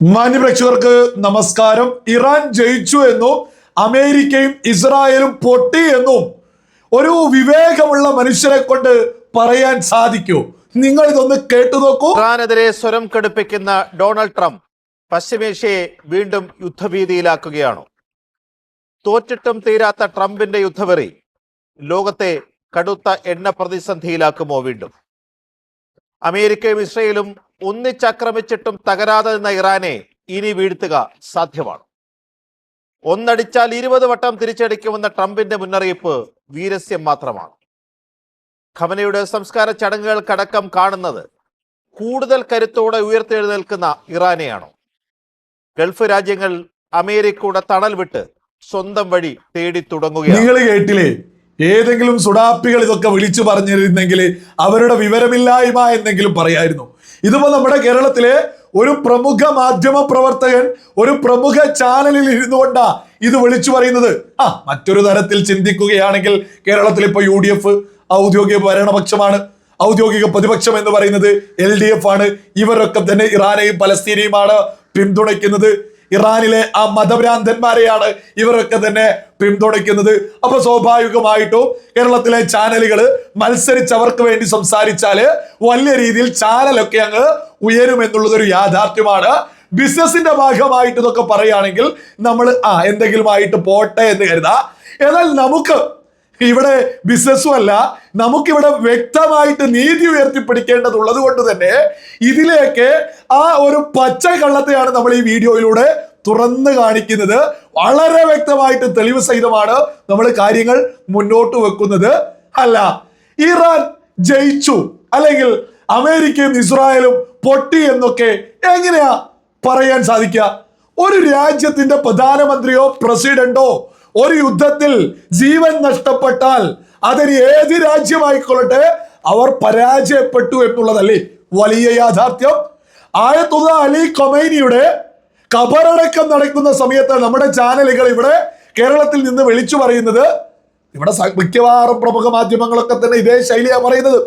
മാന്യപ്രേക്ഷകർക്ക് നമസ്കാരം. ഇറാൻ ജയിച്ചു എന്നും അമേരിക്കയും ഇസ്രായേലും പൊട്ടി എന്നും ഒരു വിവേകമുള്ള മനുഷ്യരെ കൊണ്ട് പറയാൻ സാധിക്കൂ? നിങ്ങൾ ഇതൊന്ന് കേട്ടു നോക്കൂ. ഇറാനെതിരെ സ്വരം കടുപ്പിക്കുന്ന ഡൊണാൾഡ് ട്രംപ് പശ്ചിമേഷ്യയെ വീണ്ടും യുദ്ധഭീതിയിലാക്കുകയാണോ? തോറ്റിട്ടും തീരാത്ത ട്രംപിന്റെ യുദ്ധവെറി ലോകത്തെ കടുത്ത എണ്ണ പ്രതിസന്ധിയിലാക്കുമോ വീണ്ടും? അമേരിക്കയും ഇസ്രയേലും ഒന്നിച്ചാക്രമിച്ചിട്ടും തകരാതെ നിന്ന ഇറാനെ ഇനി വീഴ്ത്തുക സാധ്യമാണ്. ഒന്നടിച്ചാൽ 20 വട്ടം തിരിച്ചടിക്കുമെന്ന ട്രംപിന്റെ മുന്നറിയിപ്പ് വീരസ്യം മാത്രമാണ്. ഖമനയുടെ സംസ്കാര ചടങ്ങുകൾക്കടക്കം കാണുന്നത് കൂടുതൽ കരുത്തോടെ ഉയർത്തെഴുന്നേൽക്കുന്ന ഇറാനെയാണോ? ഗൾഫ് രാജ്യങ്ങൾ അമേരിക്കയുടെ തണൽ വിട്ട് സ്വന്തം വഴി തേടി തുടങ്ങുകയാണ്. നിങ്ങൾ കേട്ടില്ലേ? ഏതെങ്കിലും സുഡാപ്പികൾ ഇതൊക്കെ വിളിച്ചു പറഞ്ഞിരുന്നെങ്കിൽ അവരുടെ വിവരമില്ലായ്മ എന്നെങ്കിലും പറയായിരുന്നു. ഇതിപ്പോ നമ്മുടെ കേരളത്തിലെ ഒരു പ്രമുഖ മാധ്യമ പ്രവർത്തകൻ ഒരു പ്രമുഖ ചാനലിൽ ഇരുന്നുകൊണ്ടാ ഇത് വിളിച്ചു പറയുന്നത്. മറ്റൊരു തരത്തിൽ ചിന്തിക്കുകയാണെങ്കിൽ കേരളത്തിൽ ഇപ്പൊ UDF ഔദ്യോഗിക ഭരണപക്ഷമാണ്, ഔദ്യോഗിക പ്രതിപക്ഷം എന്ന് പറയുന്നത് LDF ആണ്. ഇവരൊക്കെ തന്നെ ഇറാനെയും പലസ്തീനെയുമാണ് പിന്തുണയ്ക്കുന്നത്. ഇറാനിലെ ആ മതഭ്രാന്തന്മാരെയാണ് ഇവരൊക്കെ തന്നെ പിന്തുണയ്ക്കുന്നത്. അപ്പൊ സ്വാഭാവികമായിട്ടും കേരളത്തിലെ ചാനലുകൾ മത്സരിച്ച് അവർക്ക് വേണ്ടി സംസാരിച്ചാല് വലിയ രീതിയിൽ ചാനലൊക്കെ അങ്ങ് ഉയരുമെന്നുള്ളതൊരു യാഥാർത്ഥ്യമാണ്. ബിസിനസിന്റെ ഭാഗമായിട്ട് ഇതൊക്കെ പറയുകയാണെങ്കിൽ നമ്മൾ എന്തെങ്കിലും ആയിട്ട് പോട്ടെ എന്ന് കരുതാം. എന്നാൽ നമുക്ക് ഇവിടെ ബിസിനസ്സും അല്ല, നമുക്കിവിടെ വ്യക്തമായിട്ട് നീതി ഉയർത്തിപ്പിടിക്കേണ്ടതുള്ളത് കൊണ്ട് തന്നെ ഇതിലേക്ക് ആ ഒരു പച്ച കള്ളത്തെയാണ് നമ്മൾ ഈ വീഡിയോയിലൂടെ തുറന്നു കാണിക്കുന്നത്. വളരെ വ്യക്തമായിട്ട് തെളിവ് സഹിതമാണ് നമ്മൾ കാര്യങ്ങൾ മുന്നോട്ട് വെക്കുന്നത്. അല്ല, ഇറാൻ ജയിച്ചു അല്ലെങ്കിൽ അമേരിക്കയും ഇസ്രായേലും പൊട്ടി എന്നൊക്കെ എങ്ങനെയാ പറയാൻ സാധിക്കുക? ഒരു രാജ്യത്തിന്റെ പ്രധാനമന്ത്രിയോ പ്രസിഡന്റോ ഒരു യുദ്ധത്തിൽ ജീവൻ നഷ്ടപ്പെട്ടാൽ അതിന് ഏത് രാജ്യമായിക്കൊള്ളട്ടെ അവർ പരാജയപ്പെട്ടു എന്നുള്ളതല്ലേ വലിയ യാഥാർത്ഥ്യം. ആയത്തുള്ള അലി ഖമൈനിയുടെ ഖബറടക്കം നടക്കുന്ന സമയത്ത് നമ്മുടെ ചാനലുകൾ ഇവിടെ കേരളത്തിൽ നിന്ന് വിളിച്ചു പറയുന്നത്, ഇവിടെ മിക്കവാറും പ്രമുഖ മാധ്യമങ്ങളൊക്കെ തന്നെ ഇതേ ശൈലിയാണ് പറയുന്നത്.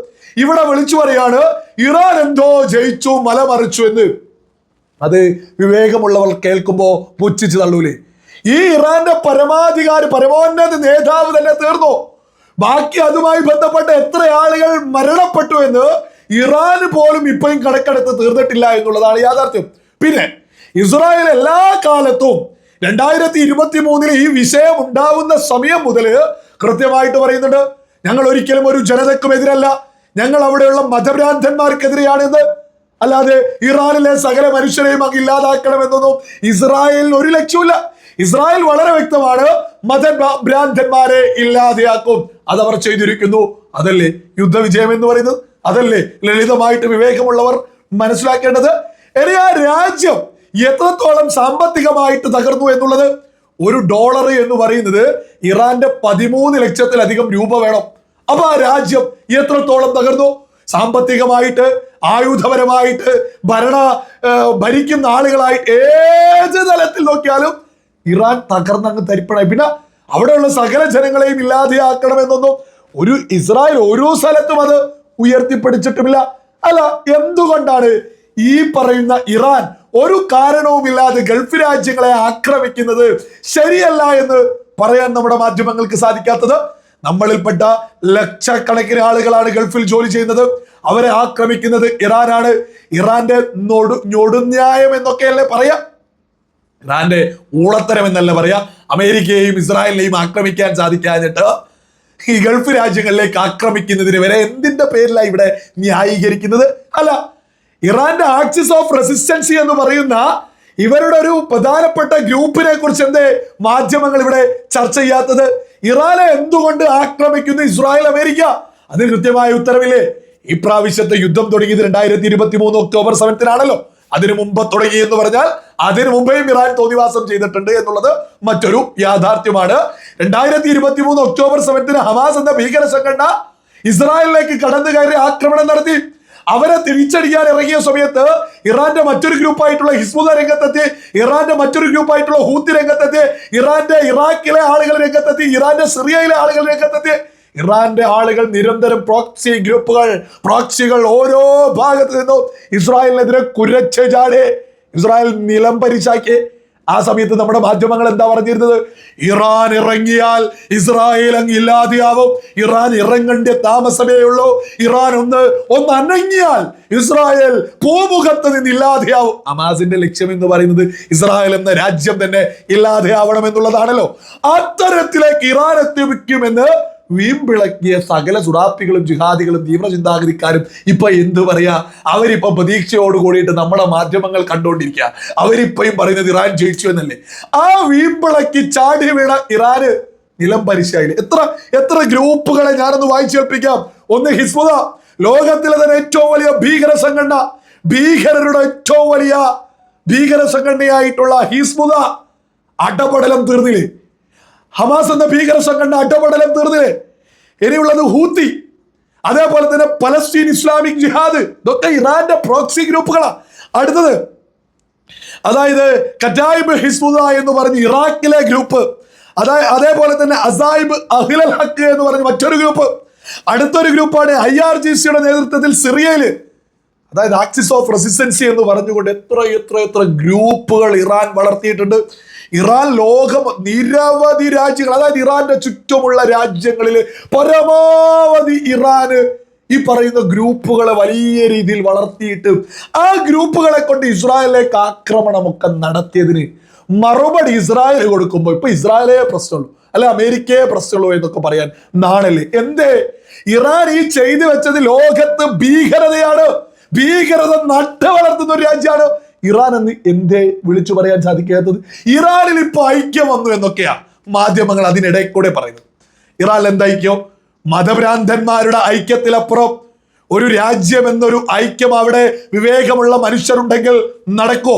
ഇവിടെ വിളിച്ചു പറയാണ് ഇറാൻ എന്തോ ജയിച്ചു മലമറിച്ചു എന്ന്. അത് വിവേകമുള്ളവർ കേൾക്കുമ്പോ പുച്ഛിച്ചു തള്ളൂലേ? ഈ ഇറാന്റെ പരമോന്നത നേതാവ് തന്നെ തീർന്നു. ബാക്കി അതുമായി ബന്ധപ്പെട്ട എത്ര ആളുകൾ മരണപ്പെട്ടു എന്ന് ഇറാന് പോലും ഇപ്പോഴും കണക്കെടുത്ത് തീർന്നിട്ടില്ല എന്നുള്ളതാണ് യാഥാർത്ഥ്യം. പിന്നെ ഇസ്രായേൽ എല്ലാ കാലത്തും 2023 ഈ വിഷയം ഉണ്ടാവുന്ന സമയം മുതൽ കൃത്യമായിട്ട് പറയുന്നുണ്ട്, ഞങ്ങൾ ഒരിക്കലും ഒരു ജനതക്കും എതിരല്ല, ഞങ്ങൾ അവിടെയുള്ള മതഭ്രാന്തന്മാർക്കെതിരെയാണെന്ന്. അല്ലാതെ ഇറാനിലെ സകല മനുഷ്യരെയും അങ്ങ് ഇല്ലാതാക്കണമെന്നൊന്നും ഇസ്രായേലിന് ഒരു ലക്ഷ്യമില്ല. ഇസ്രായേൽ വളരെ വ്യക്തമാണ്, മതഭ്രാന്തന്മാരെ ഇല്ലാതെയാക്കും. അതവർ ചെയ്തിരിക്കുന്നു. അതല്ലേ യുദ്ധവിജയം എന്ന് പറയുന്നത്? അതല്ലേ ലളിതമായിട്ട് വിവേകമുള്ളവർ മനസ്സിലാക്കേണ്ടത്? ഇനി ആ രാജ്യം എത്രത്തോളം സാമ്പത്തികമായിട്ട് തകർന്നു എന്നുള്ളത്, $1 എന്ന് പറയുന്നത് ഇറാന്റെ 13 ലക്ഷത്തിലധികം രൂപ വേണം. അപ്പൊ ആ രാജ്യം എത്രത്തോളം തകർന്നു സാമ്പത്തികമായിട്ട്, ആയുധപരമായിട്ട്, ഭരിക്കുന്ന ആളുകളായിട്ട്, ഏത് തലത്തിൽ നോക്കിയാലും ഇറാൻ തകർന്നങ്ങ് തരിപ്പണായി. പിന്നെ അവിടെയുള്ള സകല ജനങ്ങളെയും ഇല്ലാതെയാക്കണമെന്നൊന്നും ഒരു ഇസ്രായേൽ ഓരോ സ്ഥലത്തും അത് ഉയർത്തിപ്പിടിച്ചിട്ടുമില്ല. അല്ല, എന്തുകൊണ്ടാണ് ഈ പറയുന്ന ഇറാൻ ഒരു കാരണവുമില്ലാതെ ഗൾഫ് രാജ്യങ്ങളെ ആക്രമിക്കുന്നത് ശരിയല്ല എന്ന് പറയാൻ നമ്മുടെ മാധ്യമങ്ങൾക്ക് സാധിക്കാത്തത്? നമ്മളിൽപ്പെട്ട ലക്ഷക്കണക്കിന് ആളുകളാണ് ഗൾഫിൽ ജോലി ചെയ്യുന്നത്. അവരെ ആക്രമിക്കുന്നത് ഇറാനാണ്. ഇറാന്റെ ഞൊടുന്യായം എന്നൊക്കെയല്ലേ പറയാ, ഇറാന്റെ ഊളത്തരം എന്നല്ല പറയാ. അമേരിക്കയെയും ഇസ്രായേലിനെയും ആക്രമിക്കാൻ സാധിക്കാഞ്ഞിട്ട് ഈ ഗൾഫ് രാജ്യങ്ങളിലേക്ക് ആക്രമിക്കുന്നതിന് വരെ എന്തിന്റെ പേരിലാണ് ഇവിടെ ന്യായീകരിക്കുന്നത്? അല്ല, ഇറാന്റെ ആക്സിസ് ഓഫ് റെസിസ്റ്റൻസി എന്ന് പറയുന്ന ഇവരുടെ ഒരു പ്രധാനപ്പെട്ട ഗ്രൂപ്പിനെ കുറിച്ച് എന്തേ മാധ്യമങ്ങൾ ഇവിടെ ചർച്ച ചെയ്യാത്തത്? ഇറാനെ എന്തുകൊണ്ട് ആക്രമിക്കുന്നു ഇസ്രായേൽ അമേരിക്ക? അതിന് കൃത്യമായ ഉത്തരവില്ലേ? ഈ പ്രാവശ്യത്തെ യുദ്ധം തുടങ്ങിയത് 2023 ഒക്ടോബർ 7 അതിനു മുമ്പ് തുടങ്ങി എന്ന് പറഞ്ഞാൽ അതിനു മുമ്പേയും ഇറാൻ തോന്നിവാസം ചെയ്തിട്ടുണ്ട് എന്നുള്ളത് മറ്റൊരു യാഥാർത്ഥ്യമാണ്. 2023 ഒക്ടോബർ 7 ഹമാസ് എന്ന ഭീകര സംഘടന ഇസ്രായേലിലേക്ക് കടന്നു കയറി ആക്രമണം നടത്തി. അവരെ തിരിച്ചടിക്കാൻ ഇറങ്ങിയ സമയത്ത് ഇറാന്റെ മറ്റൊരു ഗ്രൂപ്പായിട്ടുള്ള ഹിസ്ബുല്ല രംഗത്തെത്തി, ഇറാന്റെ മറ്റൊരു ഗ്രൂപ്പായിട്ടുള്ള ഹൂത്തി രംഗത്തെത്തി, ഇറാന്റെ ഇറാഖിലെ ആളുകൾ രംഗത്തെത്തി, ഇറാന്റെ സിറിയയിലെ ആളുകൾ രംഗത്തെത്തി. ഇറാന്റെ ആളുകൾ നിരന്തരം പ്രോക്സികൾ ഓരോ ഭാഗത്ത് നിന്നും ഇസ്രായേലിനെതിരെ കുരച്ചു ചാടി. ഇസ്രായേൽ നിലം പരിശാക്കി. ആ സമയത്ത് നമ്മുടെ മാധ്യമങ്ങൾ എന്താ പറഞ്ഞിരുന്നത്? ഇറാൻ ഇറങ്ങിയാൽ ഇസ്രായേൽ അങ്ങ് ഇല്ലാതെയാവും, ഇറാൻ ഇറങ്ങേണ്ട താമസമേ ഉള്ളൂ, ഇറാൻ ഒന്ന് അനങ്ങിയാൽ ഇസ്രായേൽ ഭൂമുഖത്ത് നിന്ന് ഇല്ലാതെയാവും. ഹമാസിന്റെ ലക്ഷ്യം എന്ന് പറയുന്നത് ഇസ്രായേൽ എന്ന രാജ്യം തന്നെ ഇല്ലാതെയാവണം എന്നുള്ളതാണല്ലോ. അത്തരത്തിലേക്ക് ഇറാൻ എത്തിക്കുമെന്ന് വീമ്പിളക്കിയ സകല സുഡാപ്പികളും ജിഹാദികളും തീവ്ര ചിന്താഗതിക്കാരും ഇപ്പൊ എന്ത് പറയാ? അവരിപ്പൊ പ്രതീക്ഷയോട് കൂടിയിട്ട് നമ്മുടെ മാധ്യമങ്ങൾ കണ്ടുകൊണ്ടിരിക്കുക. അവരിപ്പോഴും പറയുന്നത് ഇറാൻ ജയിച്ചു എന്നല്ലേ. ആ വീമ്പിളക്കി ചാടി വീണ ഇറാന് നിലം പരിശായില്ല. എത്ര ഗ്രൂപ്പുകളെ ഞാനൊന്ന് വായിച്ചു കേൾപ്പിക്കാം. ഒന്ന് ഹിസ്ബുള്ള, ലോകത്തിലെ തന്നെ ഏറ്റവും വലിയ ഭീകര സംഘടന, ഭീകരരുടെ ഏറ്റവും വലിയ ഭീകര സംഘടനയായിട്ടുള്ള ഹിസ്ബുള്ള അടപടലം തീർന്നില്ലേ? ഹമാസ് എന്ന ഭീകര സംഘടന അടപടലം തീർന്നില്ലേ? ഇനിയുള്ളത് ഹൂത്തി, അതേപോലെ തന്നെ പലസ്തീൻ ഇസ്ലാമിക് ജിഹാദ്, ഇതൊക്കെ ഇറാന്റെ പ്രോക്സി ഗ്രൂപ്പുകളാ. അടുത്തത് അതായത് കറ്റായിബ് ഹിസ്ബുള്ള എന്ന് പറഞ്ഞ് ഇറാഖിലെ ഗ്രൂപ്പ്, അതേപോലെ തന്നെ അസായിബ് അഹ്ലൽ ഹക്ക് എന്ന് പറഞ്ഞ മറ്റൊരു ഗ്രൂപ്പ്. അടുത്തൊരു ഗ്രൂപ്പാണ് IRGCയുടെ നേതൃത്വത്തിൽ സിറിയയില്, അതായത് ആക്സിസ് ഓഫ് റെസിസ്റ്റൻസി എന്ന് പറഞ്ഞുകൊണ്ട് എത്ര ഗ്രൂപ്പുകൾ ഇറാൻ വളർത്തിയിട്ടുണ്ട്. ഇറാൻ ലോകം നിരവധി രാജ്യങ്ങൾ, അതായത് ഇറാന്റെ ചുറ്റുമുള്ള രാജ്യങ്ങളിൽ പരമാവധി ഇറാന് ഈ പറയുന്ന ഗ്രൂപ്പുകളെ വലിയ രീതിയിൽ വളർത്തിയിട്ട് ആ ഗ്രൂപ്പുകളെ കൊണ്ട് ഇസ്രായേലിലേക്ക് ആക്രമണമൊക്കെ നടത്തിയതിന് മറുപടി ഇസ്രായേൽ കൊടുക്കുമ്പോൾ ഇപ്പൊ ഇസ്രായേലേ പ്രശ്നമുള്ളൂ, അല്ലെ അമേരിക്കയെ പ്രശ്നമുള്ളൂ എന്നൊക്കെ പറയാൻ നാണല്ലേ? എന്തേ? ഇറാൻ ഈ ചെയ്തു വെച്ചത് ലോകത്ത് ഭീകരതയാണ്, ഭീകരത നട്ട വളർത്തുന്ന ഒരു രാജ്യമാണ് ഇറാൻ എന്ന് എന്തേ വിളിച്ചു പറയാൻ സാധിക്കാത്തത്? ഇറാനിൽ ഇപ്പൊ ഐക്യം വന്നു എന്നൊക്കെയാ മാധ്യമങ്ങൾ അതിനിടയിൽ കൂടെ പറയുന്നത്. ഇറാനിൽ എന്താ ഐക്യം? മതഭ്രാന്തന്മാരുടെ ഐക്യത്തിലപ്പുറം ഒരു രാജ്യം എന്നൊരു ഐക്യം അവിടെ വിവേകമുള്ള മനുഷ്യരുണ്ടെങ്കിൽ നടക്കോ?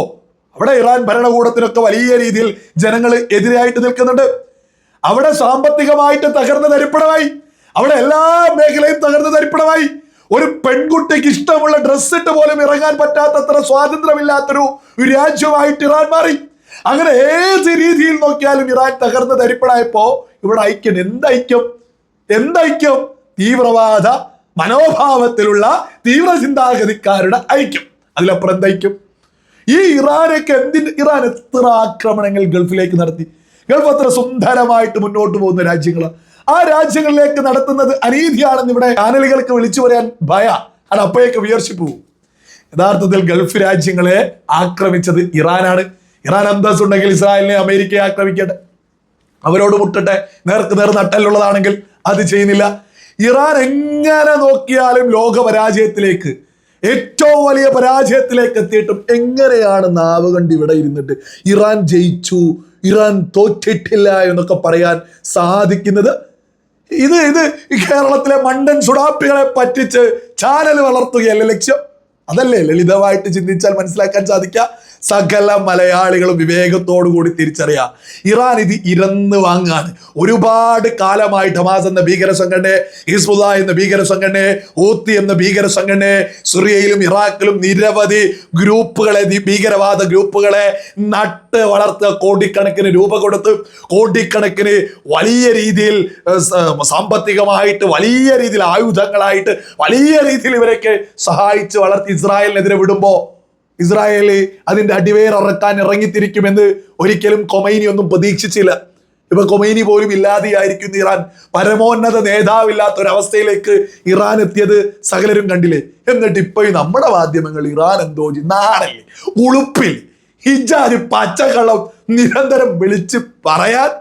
അവിടെ ഇറാൻ ഭരണകൂടത്തിനൊക്കെ വലിയ രീതിയിൽ ജനങ്ങൾ എതിരായിട്ട് നിൽക്കുന്നുണ്ട്. അവിടെ സാമ്പത്തികമായിട്ട് തകർന്ന തരിപ്പണമായി, അവിടെ എല്ലാ മേഖലയും തകർന്ന തരിപ്പണമായി. ഒരു പെൺകുട്ടിക്ക് ഇഷ്ടമുള്ള ഡ്രസ് ഇട്ട് പോലും ഇറങ്ങാൻ പറ്റാത്തത്ര സ്വാതന്ത്ര്യമില്ലാത്തൊരു രാജ്യമായിട്ട് ഇറാൻ മാറി. അങ്ങനെ ഏത് രീതിയിൽ നോക്കിയാലും ഇറാൻ തകർന്ന് തരിപ്പണായപ്പോ ഇവിടെ ഐക്യം എന്തൈക്യം? തീവ്രവാദ മനോഭാവത്തിലുള്ള തീവ്ര ചിന്താഗതിക്കാരുടെ ഐക്യം. അതിലപ്പുറം എന്തൈക്യം? ഈ ഇറാനൊക്കെ ഇറാൻ എത്ര ആക്രമണങ്ങൾ ഗൾഫിലേക്ക് നടത്തി. ഗൾഫ് അത്ര സുന്ദരമായിട്ട് മുന്നോട്ട് പോകുന്ന രാജ്യങ്ങളാണ്. ആ രാജ്യങ്ങളിലേക്ക് നടത്തുന്നത് അനീതിയാണെന്ന് ഇവിടെ ചാനലുകൾക്ക് വിളിച്ചു പറയാൻ അത് അപ്പോഴേക്ക് വിയർഷിപ്പ് പോകും. യഥാർത്ഥത്തിൽ ഗൾഫ് രാജ്യങ്ങളെ ആക്രമിച്ചത് ഇറാനാണ്. ഇറാൻ അന്തസ്സുണ്ടെങ്കിൽ ഇസ്രായേലിനെ അമേരിക്കയെ ആക്രമിക്കട്ടെ, അവരോട് മുട്ടട്ടെ. നേർക്ക് നേർ നട്ടലുള്ളതാണെങ്കിൽ അത് ചെയ്യുന്നില്ല. ഇറാൻ എങ്ങനെ നോക്കിയാലും ലോക പരാജയത്തിലേക്ക്, ഏറ്റവും വലിയ പരാജയത്തിലേക്ക് എത്തിയിട്ടും എങ്ങനെയാണ് നാവ് കണ്ട് ഇവിടെ ഇരുന്നിട്ട് ഇറാൻ ജയിച്ചു, ഇറാൻ തോറ്റിട്ടില്ല എന്നൊക്കെ പറയാൻ സാധിക്കുന്നത്? ഇത് കേരളത്തിലെ മണ്ടൻ സുഡാപ്പികളെ പറ്റിച്ച് ചാനൽ വളർത്തുകയല്ലേ ലക്ഷ്യം? അതല്ലേ ലളിതമായിട്ട് ചിന്തിച്ചാൽ മനസ്സിലാക്കാൻ സാധിക്കുക. സകല മലയാളികളും വിവേകത്തോടു കൂടി തിരിച്ചറിയാം, ഇറാൻ ഇത് ഇരന്ന് വാങ്ങാൻ ഒരുപാട് കാലമായിട്ട് ഹമാസ് എന്ന ഭീകര സംഘടനയെ, ഹിസ്ബുള്ള എന്ന ഭീകര സംഘടനയെ, ഹൂത്തി എന്ന ഭീകര സംഘടനയെ, സിറിയയിലും ഇറാഖിലും നിരവധി ഗ്രൂപ്പുകളെ, ഭീകരവാദ ഗ്രൂപ്പുകളെ നട്ട് വളർത്തുക, കോടിക്കണക്കിന് രൂപ കൊടുത്ത്, കോടിക്കണക്കിന് വലിയ രീതിയിൽ സാമ്പത്തികമായിട്ട്, വലിയ രീതിയിൽ ആയുധങ്ങളായിട്ട്, വലിയ രീതിയിൽ ഇവരൊക്കെ സഹായിച്ച് വളർത്തി ഇസ്രായേലിനെതിരെ വിടുമ്പോ ഇസ്രായേല് അതിന്റെ അടിവേറിറക്കാൻ ഇറങ്ങിത്തിരിക്കുമെന്ന് ഒരിക്കലും കൊമൈനി ഒന്നും പ്രതീക്ഷിച്ചില്ല. ഇപ്പൊ കൊമൈനി പോലും ഇല്ലാതെയായിരിക്കും ഇറാൻ. പരമോന്നത നേതാവില്ലാത്ത ഒരവസ്ഥയിലേക്ക് ഇറാൻ എത്തിയത് സകലരും കണ്ടില്ലേ? എന്നിട്ട് ഇപ്പോഴും നമ്മുടെ മാധ്യമങ്ങൾ ഇറാൻ എന്തോ നാടല്ലേ, ഉളുപ്പിൽ ഹിജാജ് പച്ചക്കള്ളം നിരന്തരം വിളിച്ച് പറയാൻ